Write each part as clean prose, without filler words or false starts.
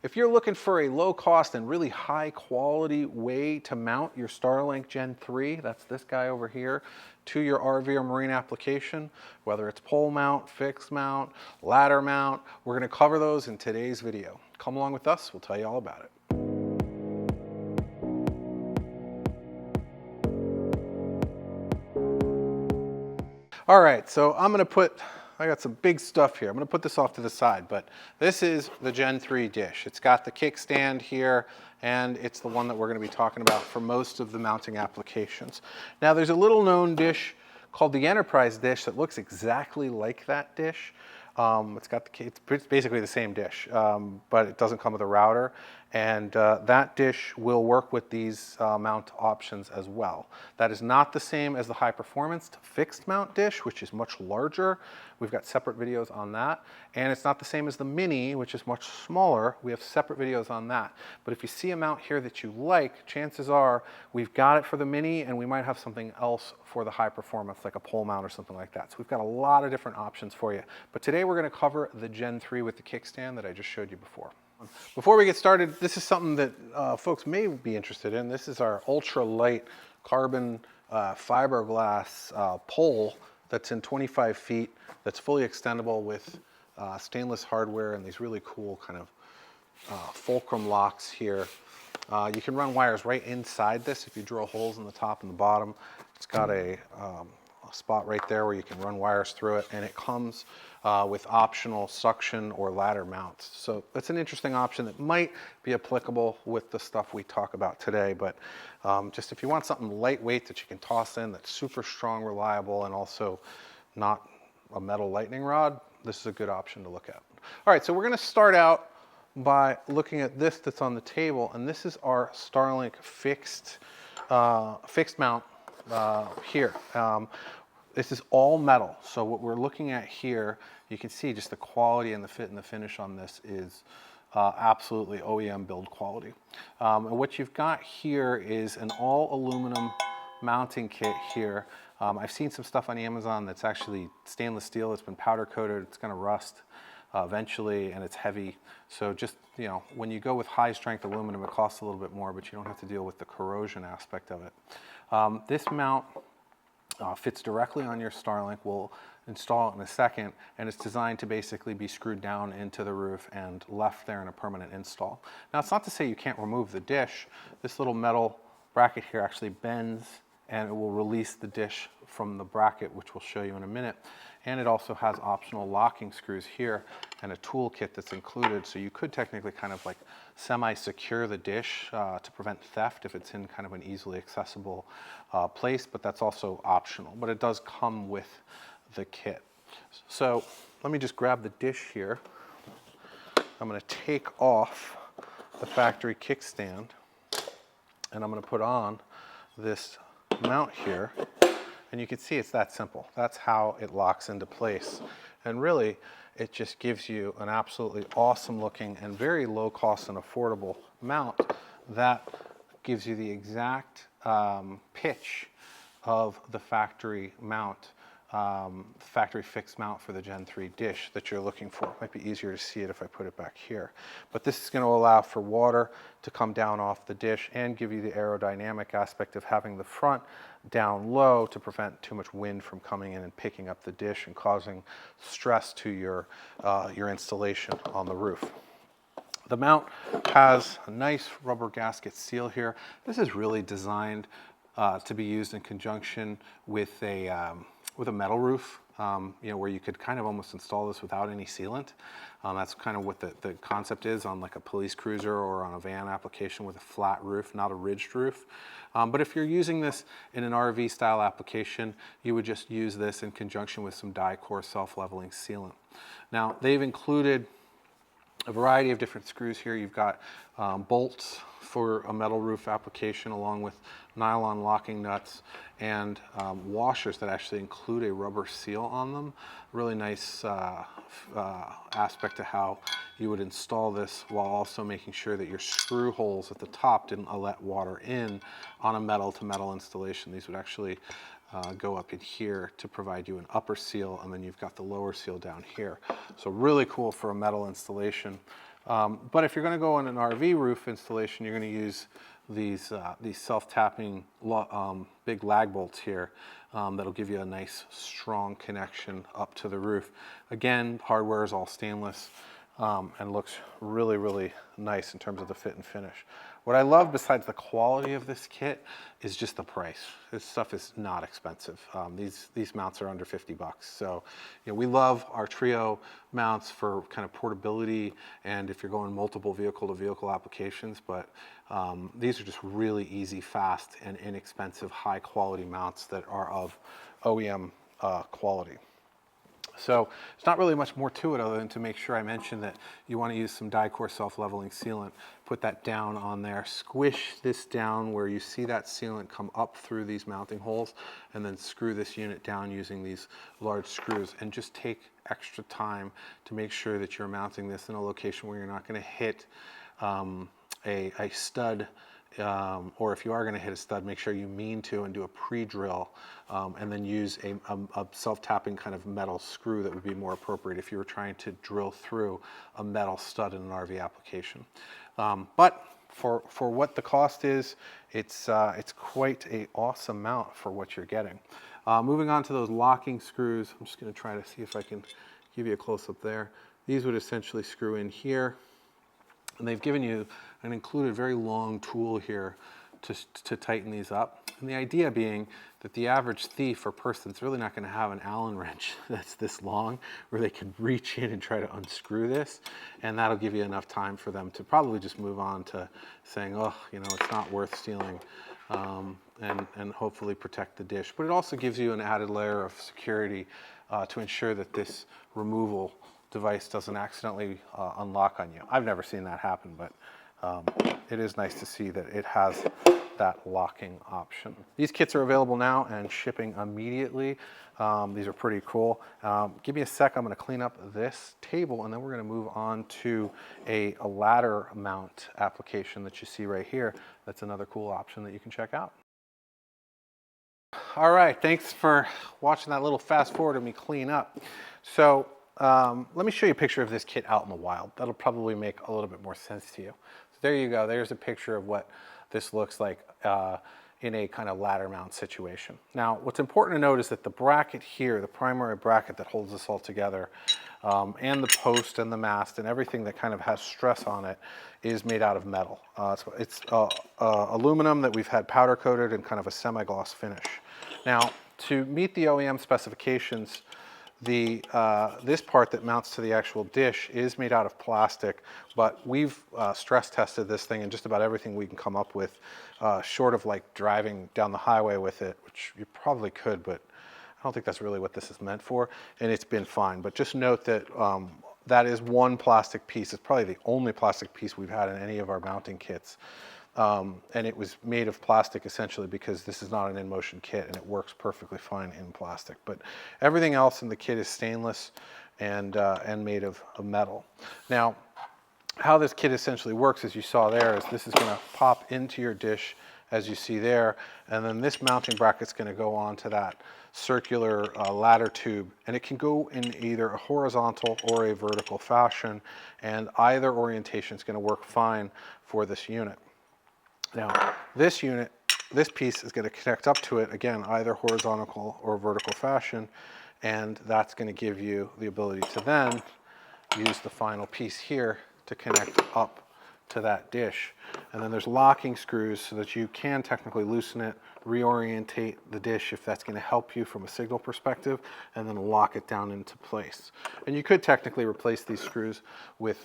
If you're looking for a low cost and really high quality way to mount your Starlink Gen 3, that's this guy over here, to your RV or marine application, whether it's pole mount, fixed mount, ladder mount, we're going to cover those in today's video. Come along with us, we'll tell you all about it. All right, so I got some big stuff here. I'm gonna put this off to the side, but this is the Gen 3 dish. It's got the kickstand here, and it's the one that we're gonna be talking about for most of the mounting applications. Now, there's a little known dish called the Enterprise dish that looks exactly like that dish. It's basically the same dish, but it doesn't come with a router. And that dish will work with these mount options as well. That is not the same as the high performance fixed mount dish, which is much larger. We've got separate videos on that. And it's not the same as the mini, which is much smaller. We have separate videos on that. But if you see a mount here that you like, chances are we've got it for the mini, and we might have something else for the high performance, like a pole mount or something like that. So we've got a lot of different options for you. But today we're going to cover the Gen 3 with the kickstand that I just showed you before. Before we get started, this is something that folks may be interested in. This is our ultra light carbon fiberglass pole that's in 25 feet, that's fully extendable with stainless hardware and these really cool kind of fulcrum locks here. You can run wires right inside this if you drill holes in the top and the bottom. It's got a spot right there where you can run wires through it, and it comes with optional suction or ladder mounts. So that's an interesting option that might be applicable with the stuff we talk about today, but just if you want something lightweight that you can toss in that's super strong, reliable, and also not a metal lightning rod, this is a good option to look at. All right, so we're going to start out by looking at this that's on the table, and this is our Starlink fixed mount here. This is all metal, so what we're looking at here, you can see just the quality and the fit and the finish on this is absolutely OEM build quality. And what you've got here is an all aluminum mounting kit here. I've seen some stuff on Amazon that's actually stainless steel. It's been powder coated. It's going to rust eventually, and it's heavy. So just, you know, when you go with high strength aluminum, it costs a little bit more, but you don't have to deal with the corrosion aspect of it. This mount fits directly on your Starlink. We'll install it in a second, and it's designed to basically be screwed down into the roof and left there in a permanent install. Now, it's not to say you can't remove the dish. This little metal bracket here actually bends, and it will release the dish from the bracket, which we'll show you in a minute. And it also has optional locking screws here and a tool kit that's included, so you could technically kind of like semi-secure the dish to prevent theft if it's in kind of an easily accessible place, but that's also optional. But it does come with the kit. So let me just grab the dish here. I'm going to take off the factory kickstand, and I'm going to put on this mount here. And you can see it's that simple. That's how it locks into place. And really, it just gives you an absolutely awesome looking and very low cost and affordable mount that gives you the exact pitch of the factory mount, factory fixed mount for the Gen 3 dish that you're looking for. It might be easier to see it if I put it back here. But this is going to allow for water to come down off the dish and give you the aerodynamic aspect of having the front down low to prevent too much wind from coming in and picking up the dish and causing stress to your installation on the roof. The mount has a nice rubber gasket seal here. This is really designed to be used in conjunction with a metal roof, you know, where you could kind of almost install this without any sealant. That's kind of what the concept is on like a police cruiser or on a van application with a flat roof, not a ridged roof. But if you're using this in an RV style application, you would just use this in conjunction with some die-core self-leveling sealant. Now, they've included a variety of different screws here. You've got bolts for a metal roof application along with nylon locking nuts and washers that actually include a rubber seal on them. Really nice aspect to how you would install this while also making sure that your screw holes at the top didn't let water in on a metal to metal installation. These would actually go up in here to provide you an upper seal, and then you've got the lower seal down here. So really cool for a metal installation. But if you're going to go on an RV roof installation, you're going to use these self-tapping big lag bolts here that'll give you a nice strong connection up to the roof. Again, hardware is all stainless and looks really, really nice in terms of the fit and finish. What I love besides the quality of this kit is just the price. This stuff is not expensive. These mounts are under 50 bucks. So, you know, we love our Trio mounts for kind of portability and if you're going multiple vehicle to vehicle applications, but these are just really easy, fast, and inexpensive, high quality mounts that are of OEM quality. So it's not really much more to it other than to make sure I mention that you want to use some die-core self-leveling sealant. Put that down on there, squish this down where you see that sealant come up through these mounting holes, and then screw this unit down using these large screws, and just take extra time to make sure that you're mounting this in a location where you're not going to hit a stud, or if you are going to hit a stud, make sure you mean to and do a pre-drill, and then use a self-tapping kind of metal screw that would be more appropriate if you were trying to drill through a metal stud in an RV application. But for what the cost is, it's quite an awesome mount for what you're getting. Moving on to those locking screws, I'm just going to try to see if I can give you a close-up there. These would essentially screw in here. And they've given you an included very long tool here to tighten these up. And the idea being that the average thief or person is really not going to have an Allen wrench that's this long where they can reach in and try to unscrew this. And that'll give you enough time for them to probably just move on to saying, oh, you know, it's not worth stealing, and hopefully protect the dish. But it also gives you an added layer of security to ensure that this removal device doesn't accidentally unlock on you. I've never seen that happen, but it is nice to see that it has that locking option. These kits are available now and shipping immediately. These are pretty cool. Give me a sec, I'm gonna clean up this table and then we're gonna move on to a ladder mount application that you see right here. That's another cool option that you can check out. All right, thanks for watching that little fast forward of me clean up. So, let me show you a picture of this kit out in the wild. That'll probably make a little bit more sense to you. So there you go. There's a picture of what this looks like in a kind of ladder mount situation. Now, what's important to note is that the bracket here, the primary bracket that holds this all together, and the post and the mast and everything that kind of has stress on it is made out of metal. It's aluminum that we've had powder coated and kind of a semi-gloss finish. Now, to meet the OEM specifications, this part that mounts to the actual dish is made out of plastic, but we've stress tested this thing and just about everything we can come up with, short of like driving down the highway with it, which you probably could, but I don't think that's really what this is meant for, and it's been fine. But just note that that is one plastic piece. It's probably the only plastic piece we've had in any of our mounting kits. And it was made of plastic essentially because this is not an in-motion kit and it works perfectly fine in plastic. But everything else in the kit is stainless and made of metal. Now, how this kit essentially works, as you saw there, is this is going to pop into your dish, as you see there, and then this mounting bracket's going to go onto that circular ladder tube, and it can go in either a horizontal or a vertical fashion, and either orientation is going to work fine for this unit. Now, this unit, this piece is going to connect up to it, again, either horizontal or vertical fashion, and that's going to give you the ability to then use the final piece here to connect up to that dish. And then there's locking screws so that you can technically loosen it, reorientate the dish if that's going to help you from a signal perspective, and then lock it down into place. And you could technically replace these screws with,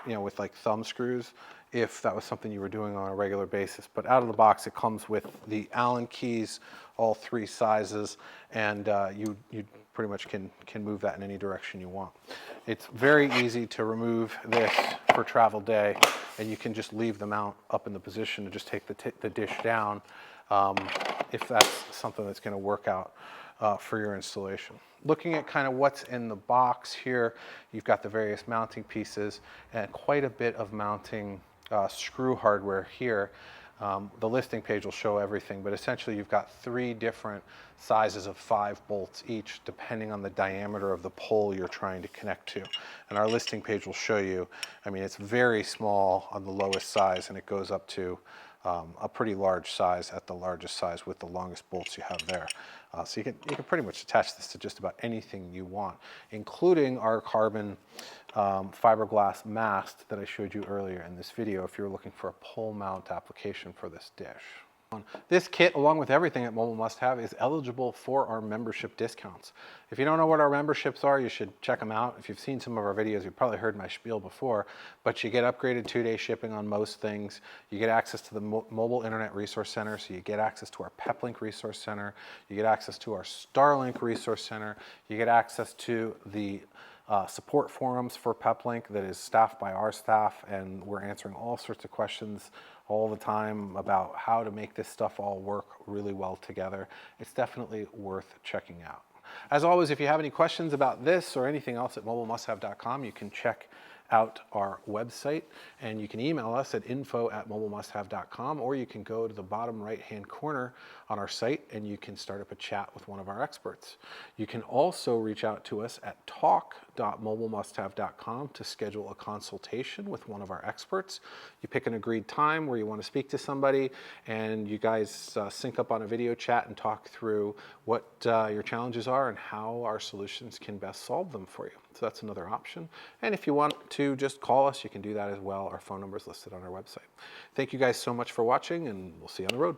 with like thumb screws if that was something you were doing on a regular basis. But out of the box, it comes with the Allen keys, all three sizes, and you pretty much can move that in any direction you want. It's very easy to remove this for travel day, and you can just leave the mount up in the position and just take the dish down if that's something that's going to work out for your installation. Looking at kind of what's in the box here, you've got the various mounting pieces and quite a bit of mounting screw hardware here. The listing page will show everything, but essentially you've got 3 different sizes of 5 bolts each, depending on the diameter of the pole you're trying to connect to. And our listing page will show you, I mean, it's very small on the lowest size, and it goes up to a pretty large size at the largest size with the longest bolts you have there. So you can pretty much attach this to just about anything you want, including our carbon fiberglass mast that I showed you earlier in this video if you're looking for a pole mount application for this dish. This kit, along with everything at Mobile Must Have, is eligible for our membership discounts. If you don't know what our memberships are, you should check them out. If you've seen some of our videos, you've probably heard my spiel before, but you get upgraded 2-day shipping on most things. You get access to the Mobile Internet Resource Center, so you get access to our PepLink Resource Center. You get access to our Starlink Resource Center. You get access to the support forums for PepLink that is staffed by our staff, and we're answering all sorts of questions all the time about how to make this stuff all work really well together. It's definitely worth checking out. As always, if you have any questions about this or anything else at mobilemusthave.com, you can check out our website, and you can email us at info@mobilemusthave.com, or you can go to the bottom right-hand corner on our site and you can start up a chat with one of our experts. You can also reach out to us at talk.mobilemusthave.com to schedule a consultation with one of our experts. You pick an agreed time where you want to speak to somebody, and you guys sync up on a video chat and talk through what your challenges are and how our solutions can best solve them for you. So that's another option. And if you want to just call us, you can do that as well. Our phone number is listed on our website. Thank you guys so much for watching, and we'll see you on the road.